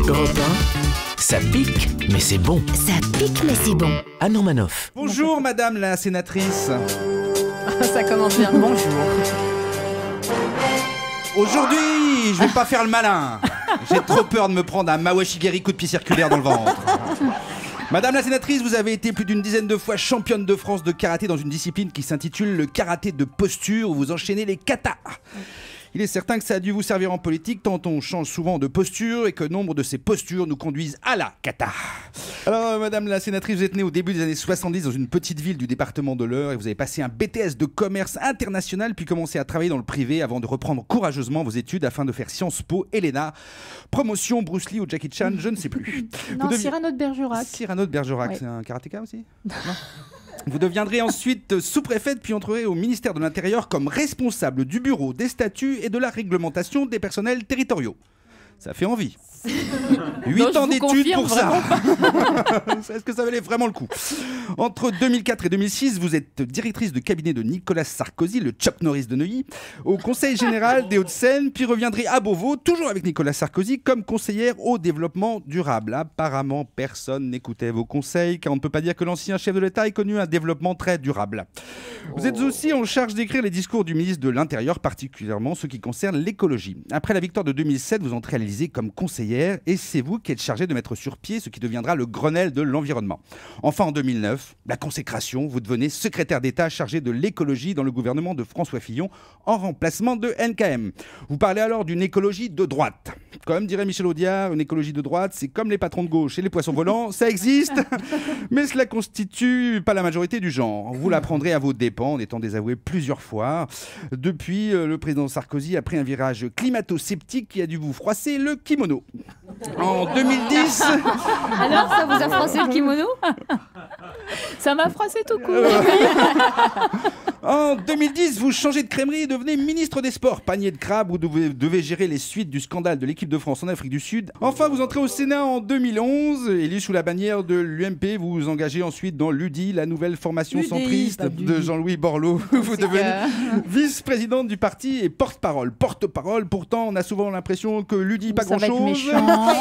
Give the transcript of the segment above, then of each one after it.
Europe 1, ça pique, mais c'est bon. Ça pique mais c'est bon. Anne Romanoff. Bonjour madame la sénatrice. Ça commence bien. Bonjour. Aujourd'hui, je vais pas faire le malin. J'ai trop peur de me prendre un Mawashigiri coup de pied circulaire dans le ventre. Madame la sénatrice, vous avez été plus d'une dizaine de fois championne de France de karaté dans une discipline qui s'intitule le karaté de posture où vous enchaînez les katas. Il est certain que ça a dû vous servir en politique tant on change souvent de posture et que nombre de ces postures nous conduisent à la kata. Alors madame la sénatrice, vous êtes née au début des années 70 dans une petite ville du département de l'Eure et vous avez passé un BTS de commerce international puis commencé à travailler dans le privé avant de reprendre courageusement vos études afin de faire Sciences Po, Elena, promotion Bruce Lee ou Jackie Chan, je ne sais plus. Non, Cyrano de Bergerac. Cyrano de Bergerac, Ouais. c'est un karatéka aussi? Non. Vous deviendrez ensuite sous-préfète puis entrerez au ministère de l'Intérieur comme responsable du bureau des statuts et de la réglementation des personnels territoriaux. Ça fait envie. 8 ans d'études pour ça. Est-ce que ça valait vraiment le coup? Entre 2004 et 2006, vous êtes directrice de cabinet de Nicolas Sarkozy, le Chuck Norris de Neuilly, au Conseil général des Hauts-de-Seine, puis reviendrez à Beauvau, toujours avec Nicolas Sarkozy, comme conseillère au développement durable. Apparemment, personne n'écoutait vos conseils, car on ne peut pas dire que l'ancien chef de l'État ait connu un développement très durable. Vous êtes aussi en charge d'écrire les discours du ministre de l'Intérieur, particulièrement ceux qui concernent l'écologie. Après la victoire de 2007, vous entrez à l'Élysée comme conseillère et c'est vous qui êtes chargé de mettre sur pied ce qui deviendra le Grenelle de l'environnement. Enfin, en 2009, la consécration, vous devenez secrétaire d'État chargé de l'écologie dans le gouvernement de François Fillon en remplacement de NKM. Vous parlez alors d'une écologie de droite. Comme dirait Michel Audiard, une écologie de droite, c'est comme les patrons de gauche et les poissons volants, ça existe, mais cela constitue pas la majorité du genre. Vous l'apprendrez à vos dépens en étant désavoué plusieurs fois. Depuis, le président Sarkozy a pris un virage climato-sceptique qui a dû vous froisser le kimono. En 2010... Alors, ça vous a froissé le kimono? Ça m'a froissé tout court. En 2010, vous changez de crèmerie et devenez ministre des Sports. Panier de crabe, vous devez gérer les suites du scandale de l'équipe de France en Afrique du Sud. Enfin, vous entrez au Sénat en 2011. Élu sous la bannière de l'UMP, vous vous engagez ensuite dans l'UDI, la nouvelle formation centriste de Jean-Louis Borloo. Vous devenez vice-présidente du parti et porte-parole. Porte-parole, pourtant, on a souvent l'impression que l'UDI, pas grand-chose.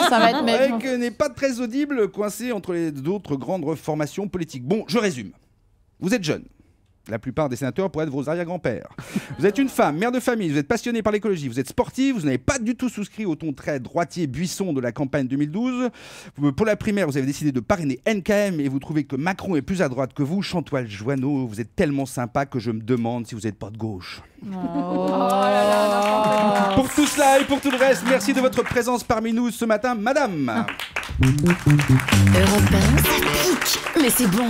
Ça va être méchant. Et que n'est pas très audible, coincé entre les autres grandes formations politiques. Bon, je résume. Vous êtes jeune. La plupart des sénateurs pourraient être vos arrière-grands-pères. Vous êtes une femme, mère de famille, vous êtes passionné par l'écologie, vous êtes sportive, vous n'avez pas du tout souscrit au ton très droitier buisson de la campagne 2012. Pour la primaire, vous avez décidé de parrainer NKM et vous trouvez que Macron est plus à droite que vous. Chantal Joanneau, vous êtes tellement sympa que je me demande si vous n'êtes pas de gauche. Pour tout cela et pour tout le reste, merci de votre présence parmi nous ce matin, madame. Europe 1, ça pique mais c'est bon.